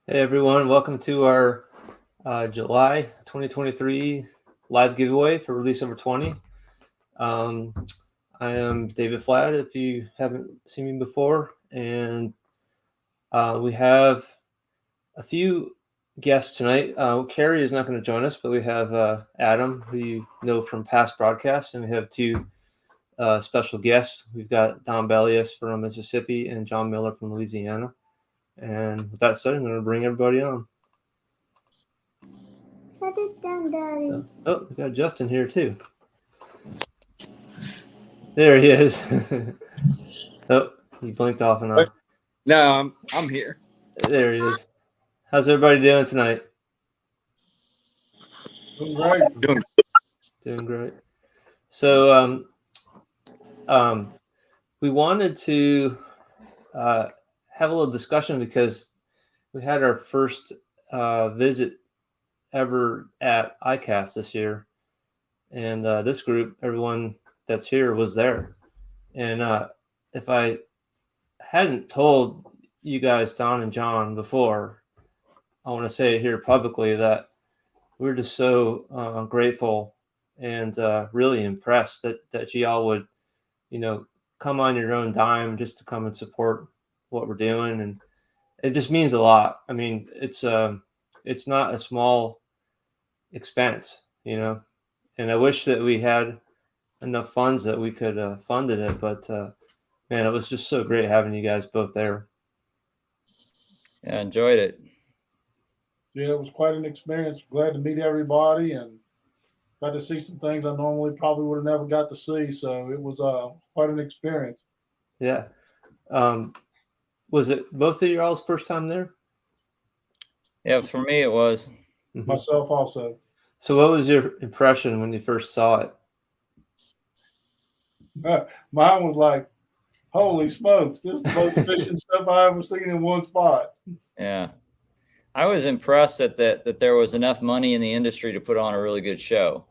Hey everyone, welcome to our July 2023 live giveaway for Release Over 20. I am David Flatt, if you haven't seen me before, and we have a few guests tonight. Carrie is not going to join us, but we have Adam, who you know from past broadcasts, and we have two special guests. We've got Don Bellius from Mississippi and John Miller from Louisiana. And with that said, I'm going to bring everybody on. Shut it down, Daddy. Oh, we got Justin here too. There he is. Oh, he blinked off and on. No, I'm here. There he is. How's everybody doing tonight? Doing great. Doing great. So, we wanted to have a little discussion because we had our first visit ever at ICAST this year, and this group, everyone that's here was there. And if I hadn't told you guys, Don and John, before, I want to say it here publicly that we're just so grateful and really impressed that y'all would, come on your own dime just to come and support what we're doing, and it just means a lot. I mean, it's not a small expense, and I wish that we had enough funds that we could funded it, but man, it was just so great having you guys both there. Yeah, enjoyed it. Yeah, it was quite an experience. Glad to meet everybody and got to see some things I normally probably would have never got to see. So it was quite an experience. Yeah. Was it both of y'all's first time there? Yeah, for me it was. Mm-hmm. Myself also. So what was your impression when you first saw it? Mine was like, holy smokes, this is the most efficient stuff I ever seen in one spot. Yeah. I was impressed that there was enough money in the industry to put on a really good show,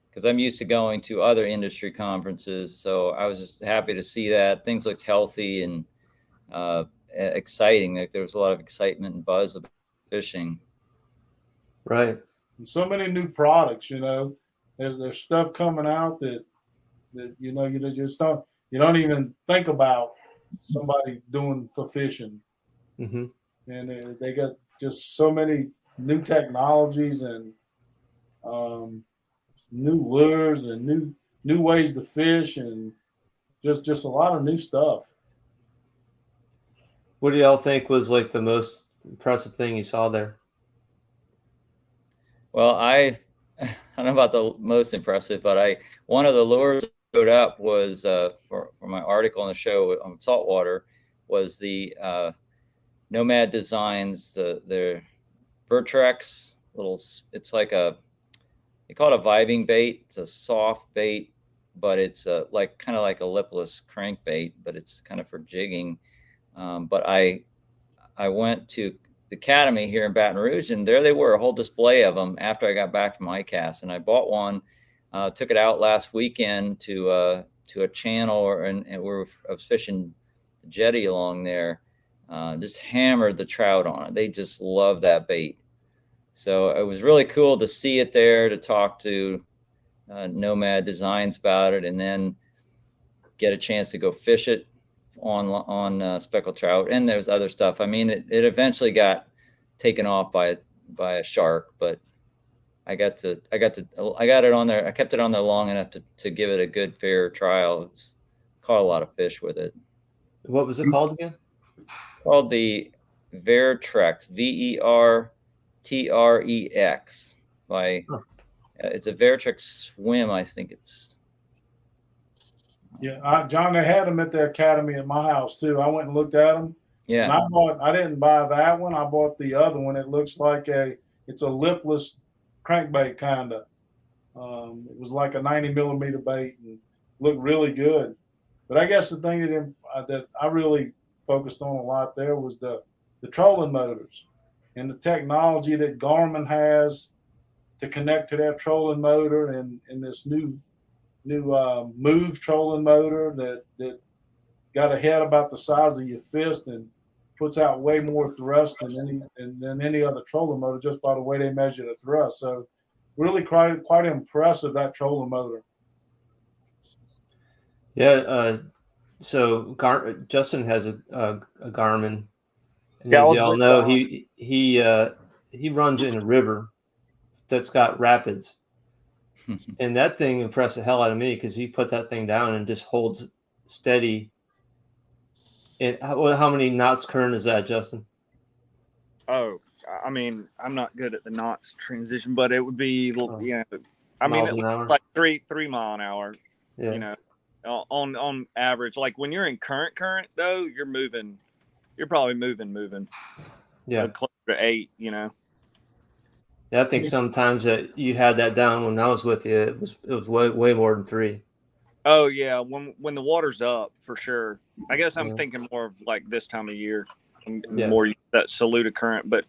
because I'm used to going to other industry conferences. So I was just happy to see that things looked healthy and exciting. Like there was a lot of excitement and buzz about fishing. Right. And so many new products, there's stuff coming out that you just don't even think about somebody doing for fishing. Mm-hmm. And they got just so many new technologies and new lures and new ways to fish and just a lot of new stuff. What do y'all think was like the most impressive thing you saw there? Well, I don't know about the most impressive, but one of the lures that showed up was for my article on the show on saltwater was the Nomad Designs, their Vertrex little. It's like they call it a vibing bait. It's a soft bait, but it's kind of like a lipless crankbait, but it's kind of for jigging. But I went to the Academy here in Baton Rouge, and there they were, a whole display of them after I got back from ICAST, and I bought one, took it out last weekend to a channel, and I was fishing the jetty along there, just hammered the trout on it. They just love that bait. So it was really cool to see it there, to talk to Nomad Designs about it, and then get a chance to go fish it on speckled trout. And there's other stuff. I mean, it eventually got taken off by a shark, but I got it on there. I kept it on there long enough to give it a good fair trial. Caught a lot of fish with it. What was it called again? Called the Vertrex, Vertrex it's a Vertrex swim, I think it's. Yeah, John, they had them at the Academy at my house too. I went and looked at them. Yeah. And I didn't buy that one. I bought the other one. It looks like it's a lipless crankbait kind of. It was like a 90 millimeter bait and looked really good. But I guess the thing that I really focused on a lot there was the trolling motors and the technology that Garmin has to connect to their trolling motor and this new move trolling motor that got a head about the size of your fist and puts out way more thrust than any other trolling motor just by the way they measure the thrust. So really quite impressive, that trolling motor. Yeah. So Justin has a Garmin, and Yeah, I as was y'all with know, Don. he runs in a river that's got rapids, and that thing impressed the hell out of me because he put that thing down and just holds steady. And how many knots current is that, Justin? Oh, I mean, I'm not good at the knots transition, but it would be, I mean, Miles at an least hour? like 3 mile an hour. Yeah. You know, on average. Like when you're in current though, you're probably moving. Yeah. Closer to 8. You know. Yeah, I think sometimes that you had that down when I was with you. It was way more than 3. Oh yeah, when the water's up for sure. I guess I'm Yeah. thinking more of like this time of year, and Yeah. more that Saluda current. But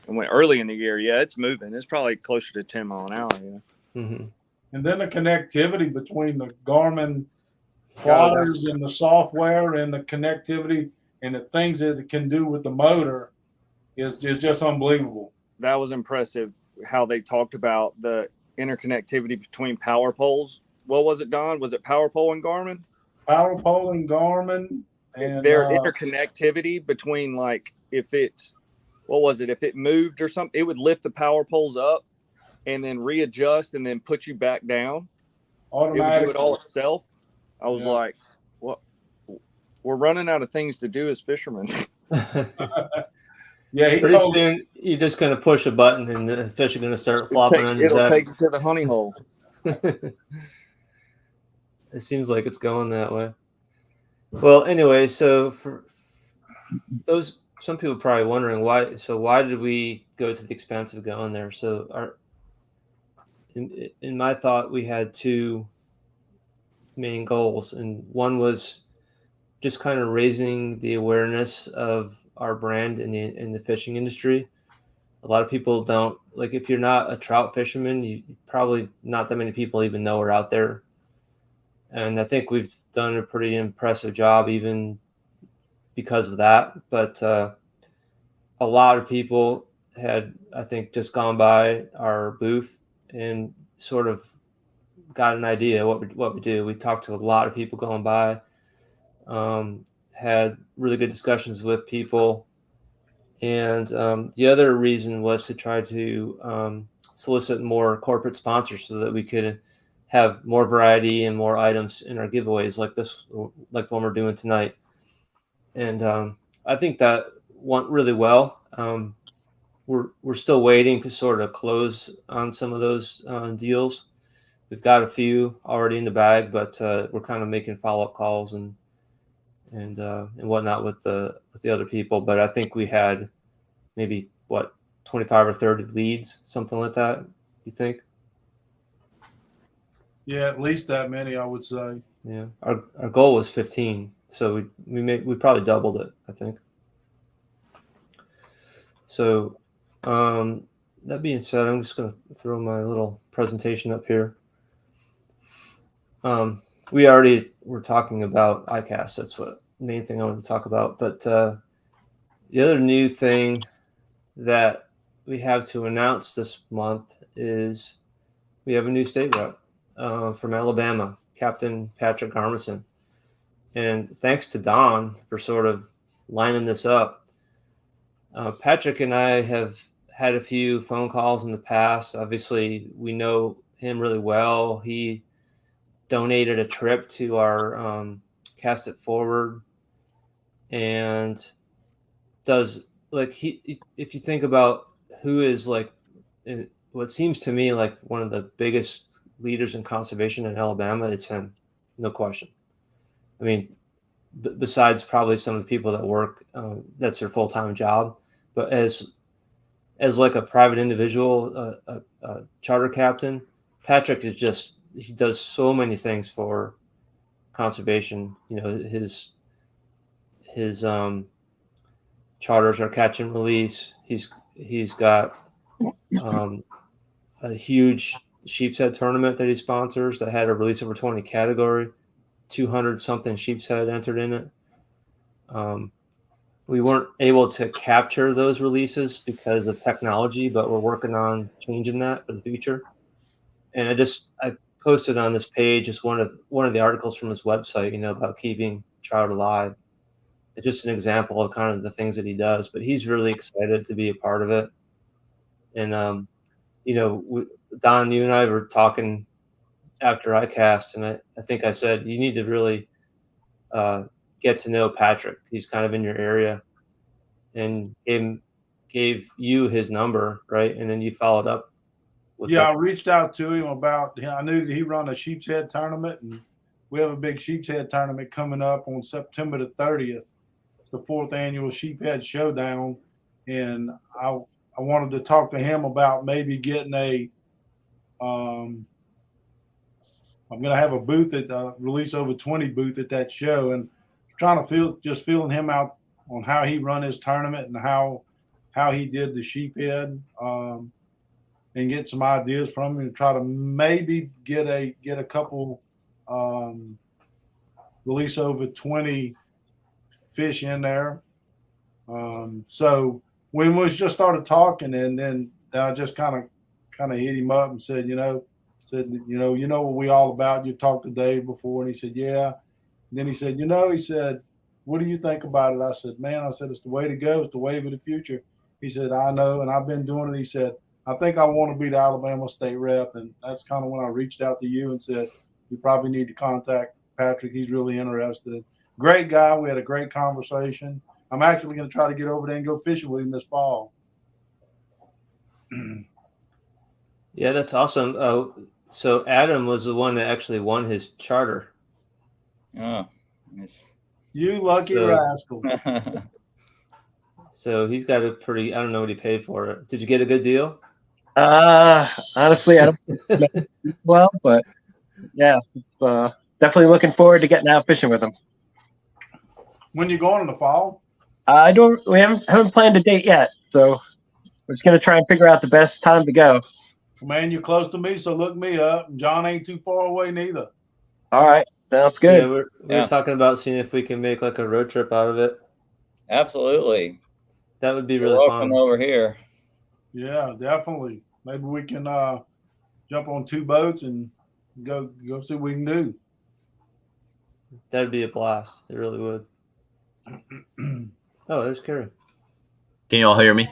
when early in the year, yeah, it's moving. It's probably closer to 10 mile an hour. Yeah. Mm-hmm. And then the connectivity between the Garmin Oh, plotters and the software and the connectivity and the things that it can do with the motor is just unbelievable. that was impressive. How they talked about the interconnectivity between power poles. What was it, Don? Was it power pole and Garmin? Power pole and Garmin and Their interconnectivity between, like, if it, what was it? If it moved or something, it would lift the power poles up and then readjust and then put you back down. It would do it all itself. I was like, what? We're running out of things to do as fishermen. Yeah, he Pretty told us. soon, you're just going to push a button and the fish are going to start flopping on your It'll deck. take you to the honey hole. It seems like it's going that way. Well, anyway, so for those, some people are probably wondering why. So why did we go to the expense of going there? So in my thought, we had 2 main goals, and one was just kind of raising the awareness of our brand in the fishing industry. A lot of people don't, like, if you're not a trout fisherman, you probably not that many people even know we're out there. And I think we've done a pretty impressive job even because of that. But a lot of people had, I think, just gone by our booth and sort of got an idea what we do. We talked to a lot of people going by, had really good discussions with people. And the other reason was to try to solicit more corporate sponsors so that we could have more variety and more items in our giveaways like the one we're doing tonight. And I think that went really well. We're still waiting to sort of close on some of those deals. We've got a few already in the bag, but we're kind of making follow-up calls and whatnot with the other people. But I think we had maybe 25 or 30 leads, something like that. You think? Yeah, at least that many, I would say. Yeah. Our goal was 15, so we probably doubled it, I think. So that being said, I'm just going to throw my little presentation up here. We already were talking about ICAST. That's what main thing I wanted to talk about. But the other new thing that we have to announce this month is we have a new state rep from Alabama, Captain Patrick Garmison. And thanks to Don for sort of lining this up. Patrick and I have had a few phone calls in the past. Obviously, we know him really well. He donated a trip to our Cast It Forward, and does, like, if you think about who is, like, what seems to me like one of the biggest leaders in conservation in Alabama, it's him, no question. I mean, besides probably some of the people that work, that's their full-time job, but as like a private individual, a charter captain, Patrick is just, he does so many things for conservation. You know, his charters are catch and release. He's got a huge sheep's head tournament that he sponsors that had a release over 20 category, 200 something sheep's head entered in it. we weren't able to capture those releases because of technology, but we're working on changing that for the future. And I posted on this page just one of the articles from his website, about keeping trout alive. It's just an example of kind of the things that he does, but he's really excited to be a part of it. And Don, you and I were talking after ICAST, and I think I said you need to really get to know Patrick. He's kind of in your area, and gave you his number, right? And then you followed up with Yeah, that. I reached out to him I knew that he run a sheep's head tournament, and we have a big sheep's head tournament coming up on September the 30th, the 4th annual sheephead showdown. And I wanted to talk to him about maybe getting I'm going to have a booth at Release Over 20 booth at that show, and trying to feeling him out on how he run his tournament and how he did the sheephead, and get some ideas from him and try to maybe get a couple Release Over 20 fish in there. So when we just started talking, and then I just kind of hit him up and said, you know what we all about. You've talked to Dave before, and he said, yeah. And then he said, what do you think about it? I said, man, it's the way to go. It's the wave of the future. He said, I know, and I've been doing it. He said, I think I want to be the Alabama state rep. And that's kind of when I reached out to you and said, you probably need to contact Patrick. He's really interested. Great guy. We had a great conversation. I'm actually going to try to get over there and go fishing with him this fall. Yeah, that's awesome. So Adam was the one that actually won his charter. Oh, nice. You lucky rascal. So he's got I don't know what he paid for it. Did you get a good deal? Honestly, I don't well, but yeah, definitely looking forward to getting out fishing with him. When you going in the fall? We haven't planned a date yet, so we're just gonna try and figure out the best time to go. Man, you're close to me, so look me up. John ain't too far away neither. All right, sounds good. Yeah, we're talking about seeing if we can make like a road trip out of it. Absolutely. That would be really welcome fun. over here. Yeah, definitely. Maybe we can jump on 2 boats and go see what we can do. That'd be a blast. It really would. Oh, there's Carrie. Can you all hear me?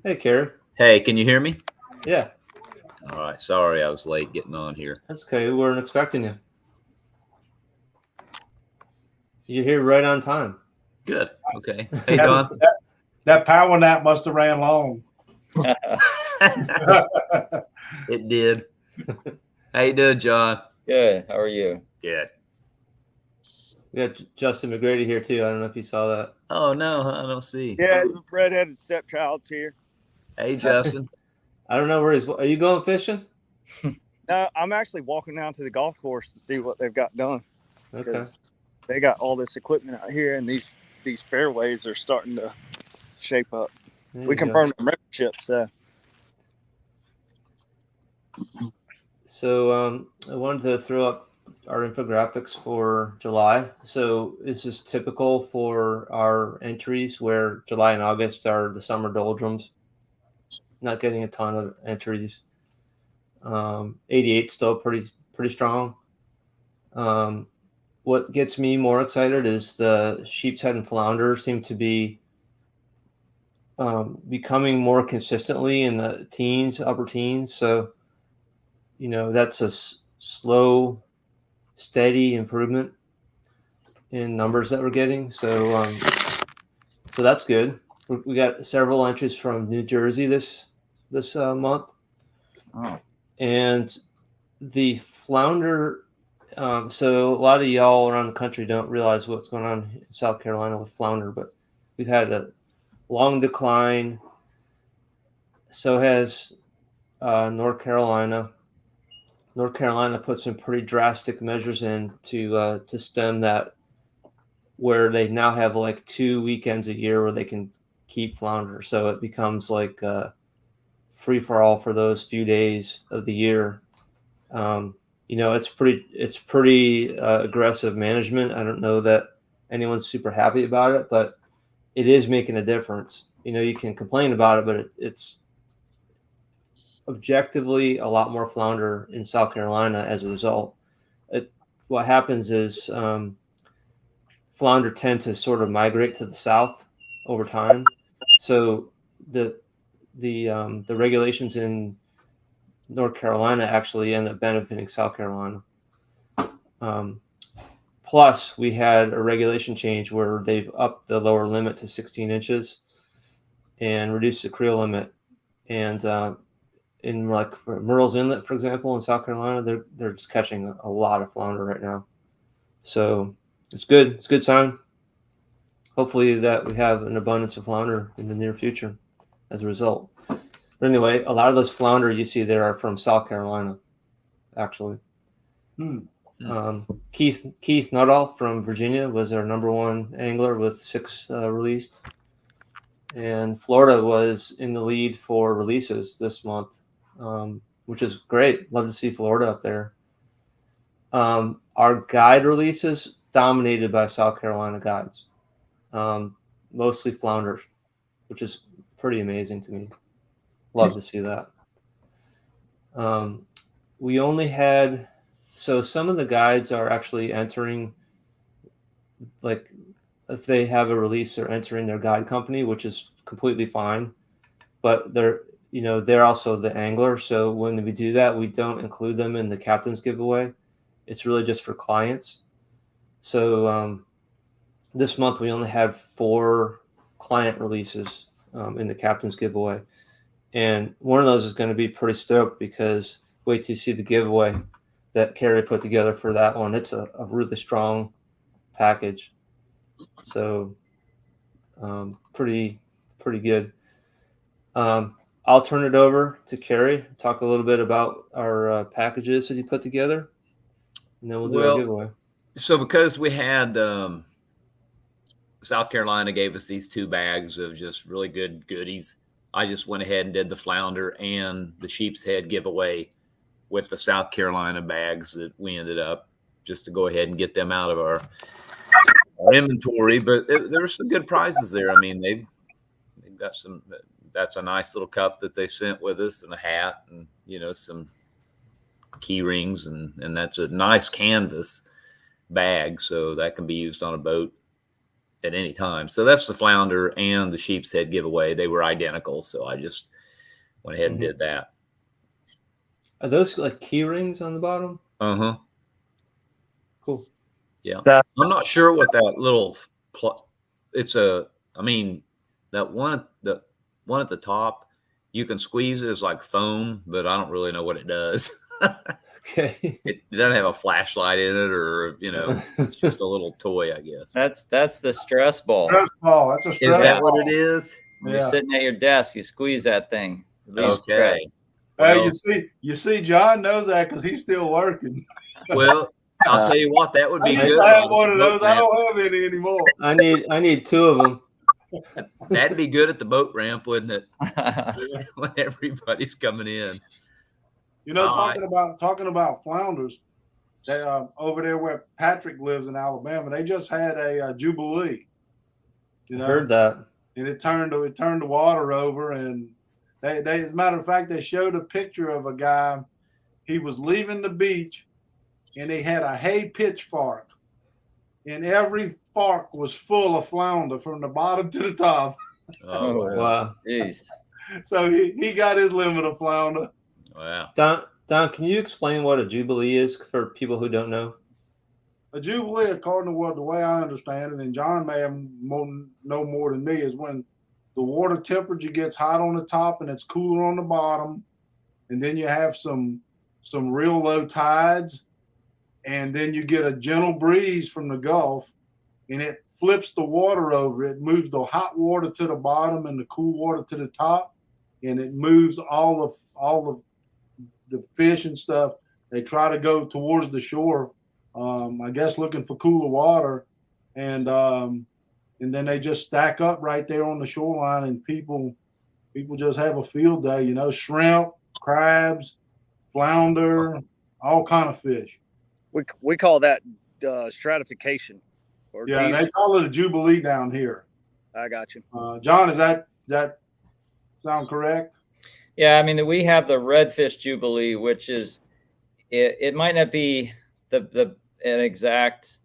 Hey, Carrie. Hey, can you hear me? Yeah. All right. Sorry, I was late getting on here. That's okay. We weren't expecting you. You're here right on time. Good. Okay. Hey, Don. That power nap must have ran long. It did. How you doing, John? Good. How are you? Good. We got Justin McGrady here too. I don't know if you saw that. Oh no, I don't see. Yeah, the redheaded stepchild's here. Hey, Justin. I don't know where he's. Are you going fishing? No, I'm actually walking down to the golf course to see what they've got done. Okay. They got all this equipment out here, and these fairways are starting to shape up. There We you go. confirmed the membership, so. So I wanted to throw up our infographics for July. So this is typical for our entries where July and August are the summer doldrums. Not getting a ton of entries. 88 still pretty strong. What gets me more excited is the sheep's head and flounder seem to be becoming more consistently in the teens, upper teens. So, that's a slow, steady improvement in numbers that we're getting. So that's good. We got several entries from New Jersey this month. Oh. And the flounder, so a lot of y'all around the country don't realize what's going on in South Carolina with flounder, but we've had a long decline. So has North Carolina. North Carolina put some pretty drastic measures in to stem that, where they now have like 2 weekends a year where they can keep flounder. So it becomes like free for all for those few days of the year. It's pretty aggressive management. I don't know that anyone's super happy about it, but it is making a difference. You can complain about it, but it's objectively a lot more flounder in South Carolina as a result. What happens is flounder tend to sort of migrate to the south over time, so the regulations in North Carolina actually end up benefiting South Carolina. Plus, we had a regulation change where they've upped the lower limit to 16 inches and reduced the creel limit. And in like for Murrells Inlet, for example, in South Carolina, they're just catching a lot of flounder right now. So it's good. It's a good sign. Hopefully that we have an abundance of flounder in the near future as a result. But anyway, a lot of those flounder you see there are from South Carolina, actually. Keith Nuttall from Virginia was our #1 angler with 6 released. And Florida was in the lead for releases this month, which is great. Love to see Florida up there. Our guide releases dominated by South Carolina guides, mostly flounders, which is pretty amazing to me. Love to see that. We only had, so some of the guides are actually entering, like if they have a release, they're entering their guide company, which is completely fine. But they're also the angler. So when we do that, we don't include them in the captain's giveaway. It's really just for clients. So this month we only had 4 client releases in the captain's giveaway. And one of those is going to be pretty stoked because wait till you see the giveaway that Carrie put together for that one. It's a really strong package. So pretty good. I'll turn it over to Carrie, talk a little bit about our packages that you put together, and then we'll do our giveaway. So because we had South Carolina gave us these 2 bags of just really good goodies, I just went ahead and did the flounder and the sheep's head giveaway with the South Carolina bags that we ended up just to go ahead and get them out of our inventory. But there were some good prizes there. I mean, they've got some. That's a nice little cup that they sent with us, and a hat, and some key rings, and that's a nice canvas bag, so that can be used on a boat at any time. So that's the flounder and the sheep's head giveaway. They were identical, so I just went ahead and did that. Are those like key rings on the bottom? Cool. Yeah. I'm not sure what that little that one at the top, you can squeeze it as like foam, but I don't really know what it does. Okay. It doesn't have a flashlight in it, or it's just a little toy, I guess. That's the stress ball. Stress ball. That's a stress Is that ball. what it is? When you're sitting at your desk, you squeeze that thing. Okay. Hey, you see, John knows that because he's still working. Well, I'll tell you what, that would I be used good. to have one of those. I don't have any anymore. I need 2 of them. That'd be good at the boat ramp, wouldn't it? When everybody's coming in. Talking about flounders, they, over there where Patrick lives in Alabama, they just had a jubilee. I heard that, and it turned the water over, and they as a matter of fact, they showed a picture of a guy. He was leaving the beach, and he had a hay pitchfork, and every fork was full of flounder from the bottom to the top. Oh, wow. Jeez. So he got his limit of flounder. Wow. Don, can you explain what a jubilee is for people who don't know? A jubilee, according to the way I understand it, and John may have know more than me, is when the water temperature gets hot on the top and it's cooler on the bottom, and then you have some real low tides, and then you get a gentle breeze from the Gulf, and it flips the water over. It moves the hot water to the bottom and the cool water to the top, and it moves all of the fish and stuff. They try to go towards the shore, I guess looking for cooler water, and then they just stack up right there on the shoreline, and people just have a field day. Shrimp, crabs, flounder, all kind of fish. We call that stratification. They call it a jubilee down here. I got you. John, is that sound correct? Yeah, I mean, we have the Redfish Jubilee, which is it might not be an exact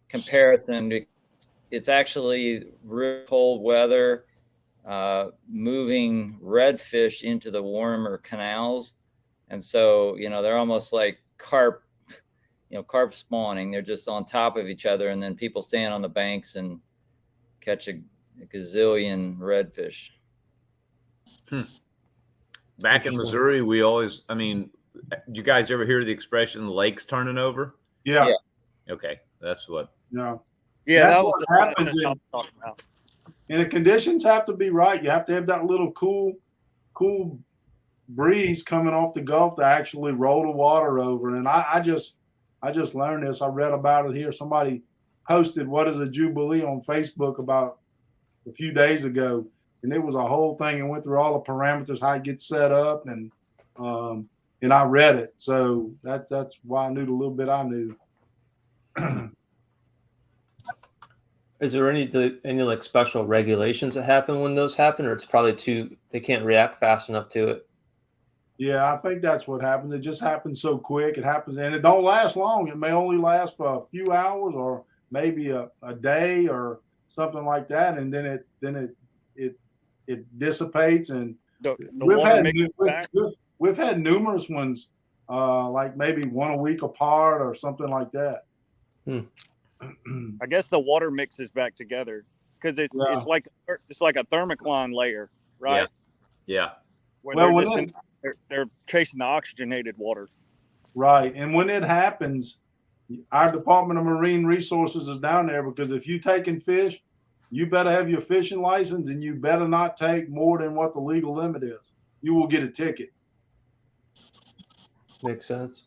comparison. It's actually real cold weather, moving redfish into the warmer canals, and so they're almost like carp, carp spawning. They're just on top of each other, and then people stand on the banks and catch a gazillion redfish. Back in Missouri, we always, I mean, did you guys ever hear the expression "the lake's turning over"? Yeah. Okay, that's what. Yeah. Yeah, That's that was what the happens I was talking about. And the conditions have to be right. You have to have that little cool breeze coming off the Gulf to actually roll the water over. And I just learned this. I read about it here. Somebody posted what is a Jubilee on Facebook about a few days ago, and it was a whole thing and went through all the parameters, how it gets set up, and I read it. So that's why I knew the little bit I knew. Is there any like special regulations that happen when those happen, or it's probably they can't react fast enough to it? Yeah, I think that's what happens. It just happens so quick. It happens, and it don't last long. It may only last for a few hours, or maybe a day, or something like that, and then it dissipates. And we've had numerous ones, like maybe one a week apart or something like that. I guess the water mixes back together because it's like a thermocline layer, right? Yeah. Where they're chasing the oxygenated water. Right. And when it happens, our Department of Marine Resources is down there, because if you taking fish, you better have your fishing license, and you better not take more than what the legal limit is. You will get a ticket. Makes sense.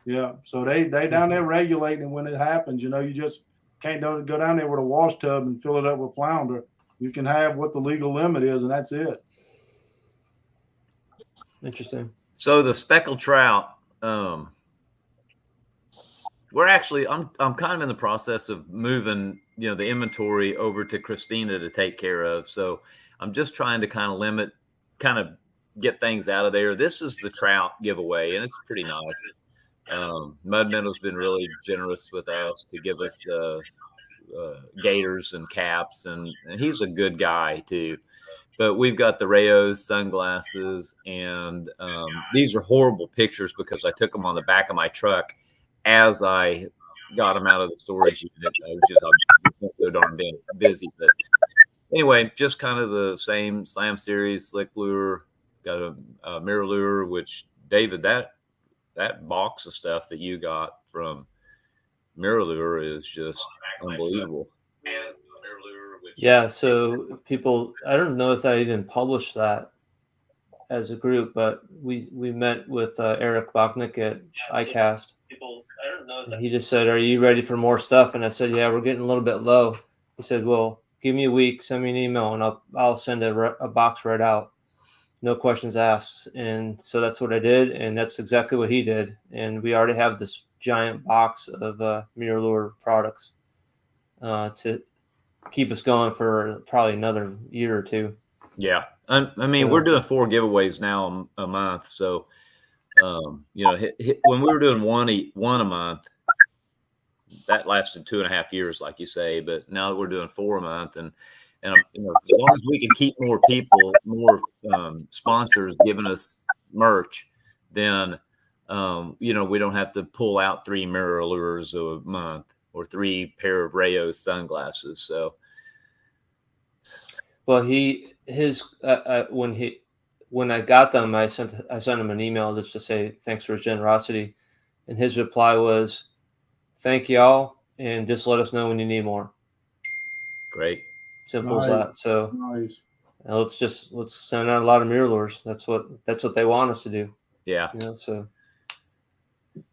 Yeah. So they down there regulating, and when it happens, you just can't go down there with a wash tub and fill it up with flounder. You can have what the legal limit is, and that's it. Interesting. So the speckled trout, we're actually, I'm kind of in the process of moving, the inventory over to Christina to take care of. So I'm just trying to kind of get things out of there. This is the trout giveaway, and it's pretty nice. Mud Minnow's been really generous with us to give us gators and caps, and he's a good guy too. But we've got the Rayos sunglasses, and these are horrible pictures because I took them on the back of my truck as I got them out of the storage unit. I was so darn busy. But anyway, just kind of the same Slam Series slick lure. Got a mirror lure, which David, that box of stuff that you got from Mirror Lure is just unbelievable. Yeah, so people, I don't know if I even published that as a group, but we met with Eric Bachnick at ICAST. And he just said, "Are you ready for more stuff?" And I said, "Yeah, we're getting a little bit low." He said, "Well, give me a week, send me an email, and I'll send a box right out. No questions asked." And so that's what I did, and that's exactly what he did. And we already have this giant box of Mirror Lure products to keep us going for probably another year or two. Yeah. I mean, we're doing 4 giveaways now a month. So, when we were doing one a month, that lasted 2.5 years, like you say. But now that we're doing 4 a month, and as long as we can keep more people, more sponsors giving us merch, then, we don't have to pull out 3 Mirror Lures a month or 3 pair of Rayos sunglasses. So, well, when I got them, I sent him an email just to say thanks for his generosity, and his reply was, "Thank y'all, and just let us know when you need more." Great. Simple as that. So let's send out a lot of Mirror Lures. That's what they want us to do. Yeah. So.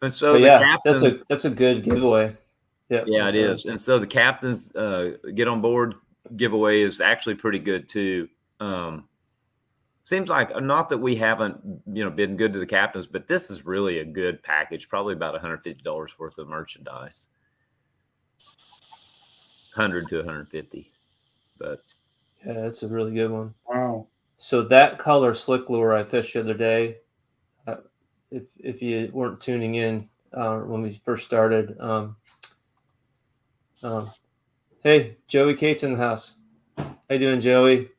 And so the captains, that's a good giveaway. Yeah, it is. And so the captains get on board giveaway is actually pretty good too. Seems like, not that we haven't been good to the captains, but this is really a good package. Probably about $150 worth of merchandise. 100 to 150. But Yeah, that's a really good one. Wow. So that color slick lure I fished the other day, if you weren't tuning in when we first started, hey, Joey Cates in the house. How you doing, Joey?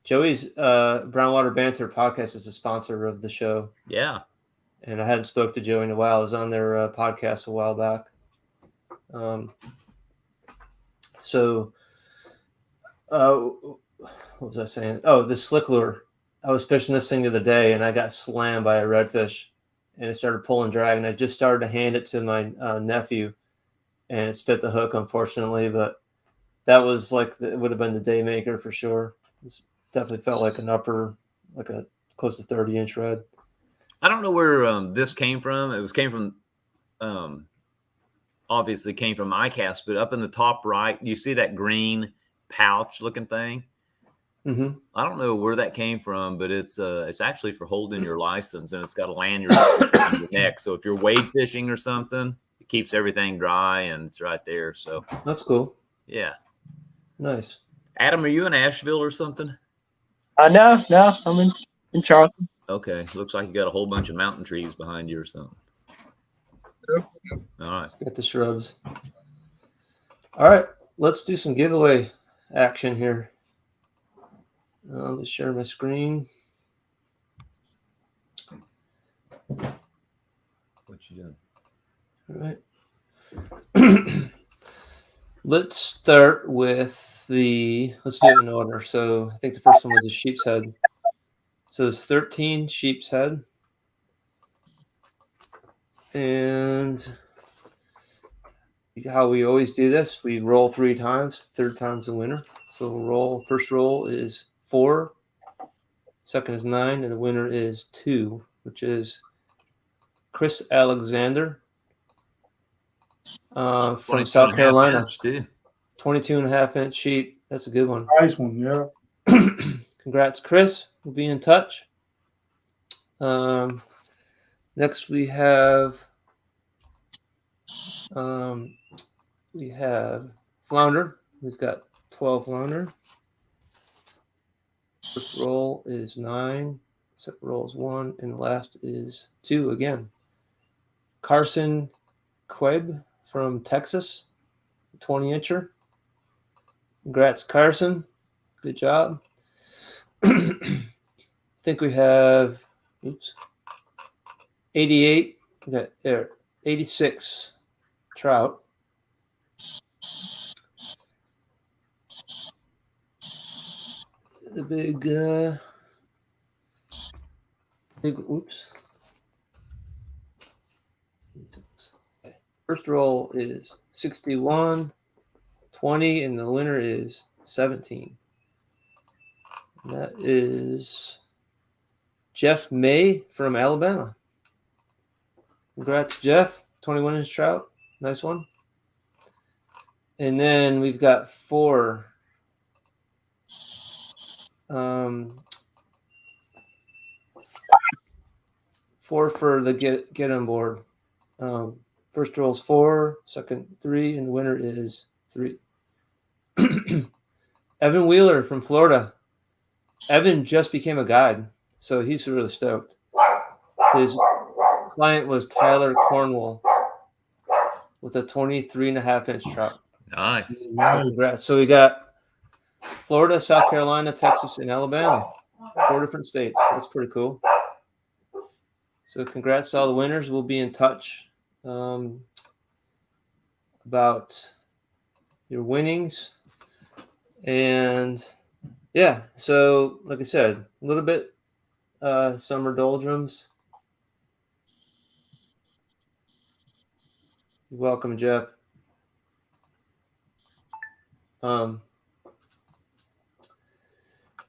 Joey's Brownwater Banter podcast is a sponsor of the show. yeah, And I hadn't spoke to Joey in a while. I was on their podcast a while back. What was I saying? Oh, the slick lure. I was fishing this thing the other day, and I got slammed by a redfish, and it started pulling drag, and I just started to hand it to my nephew, and it spit the hook, unfortunately, but that was like, it would have been the day maker for sure. It definitely felt like like a close to 30-inch red. I don't know where this came from. Obviously came from ICAST, but up in the top right, you see that green pouch looking thing? Mm-hmm. I don't know where that came from, but it's actually for holding your license, and it's got a lanyard on your neck. So if you're wade fishing or something, it keeps everything dry, and it's right there. So That's cool. yeah. Nice. Adam, are you in Asheville or something? No, I'm in Charleston. Okay, looks like you got a whole bunch of mountain trees behind you or something. All right. Got the shrubs. All right, let's do some giveaway action here. I'm just sharing my screen. What you doing? All right. Let's start with let's do it in order. So I think the first one was the sheep's head. So it's 13 sheep's head. And how we always do this, we roll 3 times, third time's the winner. So first roll is 4, second is 9, and the winner is 2, which is Chris Alexander from South Carolina. 22.5-inch sheep. That's a good one. Nice one, yeah. Congrats, Chris. We'll be in touch. Next we have flounder. We've got 12 flounder. First roll is 9. Second roll is 1, and the last is 2 again. Carson Quebb from Texas, 20-incher. Congrats, Carson. Good job. I think we have 88. We got 86 trout. The big oops. First roll is 61, 20, and the winner is 17. And that is Jeff May from Alabama. Congrats, Jeff. 21-inch trout. Nice one. And then we've got 4. 4 for the get on board. First roll is 4, second 3, and the winner is 3. Evan Wheeler from Florida. Evan just became a guide, so he's really stoked. His client was Tyler Cornwall with a 23.5-inch trout. Nice. So congrats. So we got Florida, South Carolina, Texas, and Alabama. 4 different states. That's pretty cool. So congrats to all the winners. We'll be in touch about your winnings. And yeah, so like I said, a little bit summer doldrums. You're welcome, Jeff.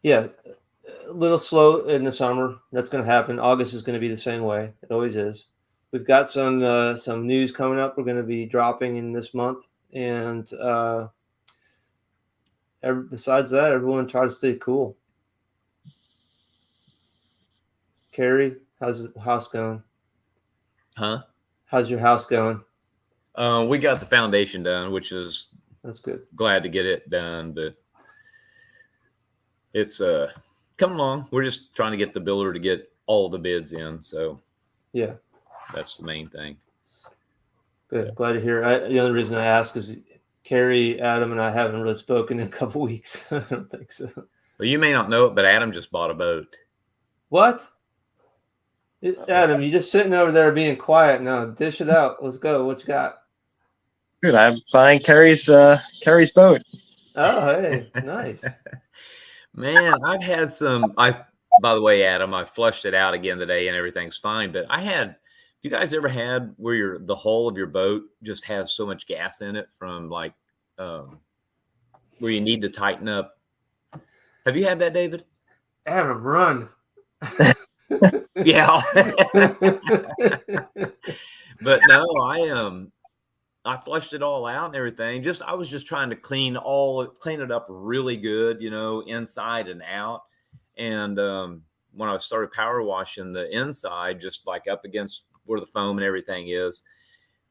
Yeah, a little slow in the summer. That's going to happen. August is going to be the same way. It always is. We've got some news coming up. We're going to be dropping in this month, and besides that, everyone try to stay cool. Carrie, how's the house going? Huh? How's your house going? We got the foundation done, which is That's good. glad to get it done, but it's coming along. We're just trying to get the builder to get all the bids in, so Yeah, that's the main thing. good. Glad to hear. The only reason I ask is Carrie, Adam, and I haven't really spoken in a couple weeks. I don't think so. Well, you may not know it, but Adam just bought a boat. What? Adam, you just sitting over there being quiet now. Dish it out. Let's go. What you got? Good. I'm buying Carrie's boat. Oh, hey, nice. Man, I've had some. By the way, Adam, I flushed it out again today, and everything's fine. But have you guys ever had where the hull of your boat just has so much gas in it from like where you need to tighten up? Have you had that, David? Adam, run. Yeah. But no, I flushed it all out and everything. I was just trying to clean it up really good, inside and out. And when I started power washing the inside, just like up against where the foam and everything is,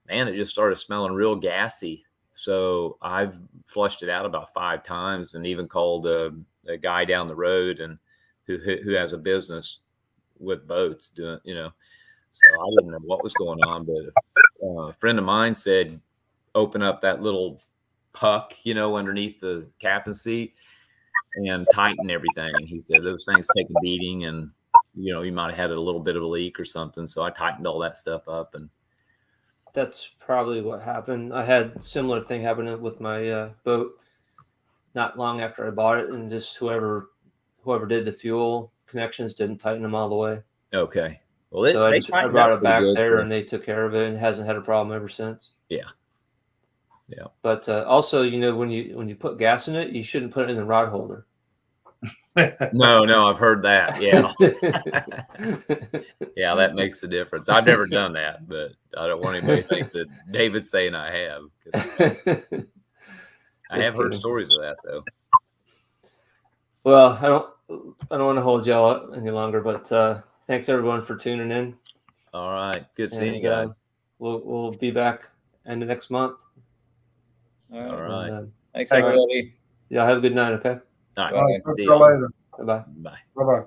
man, it just started smelling real gassy. So I've flushed it out about 5 times, and even called a guy down the road and who has a business with boats doing, so I didn't know what was going on, but a friend of mine said, open up that little puck, underneath the captain's seat and tighten everything. He said those things take a beating, and, you might have had a little bit of a leak or something. So I tightened all that stuff up, and That's probably what happened. I had a similar thing happen with my boat not long after I bought it, and just whoever did the fuel connections didn't tighten them all the way. okay. Well, So I brought it back there, so. and they took care of it, and hasn't had a problem ever since. Yeah. Yeah. But also, when you put gas in it, you shouldn't put it in the rod holder. No, I've heard that. Yeah. Yeah, that makes the difference. I've never done that, but I don't want anybody to think that David's saying I have. I have heard stories of that, though. Well, I don't want to hold y'all up any longer, but thanks everyone for tuning in. All right. Good seeing you guys. We'll be back end of next month. All right. And, Thanks, everybody. yeah, have a good night, okay? All right. All right, See talk to you you. later. Bye-bye. Bye. Bye-bye.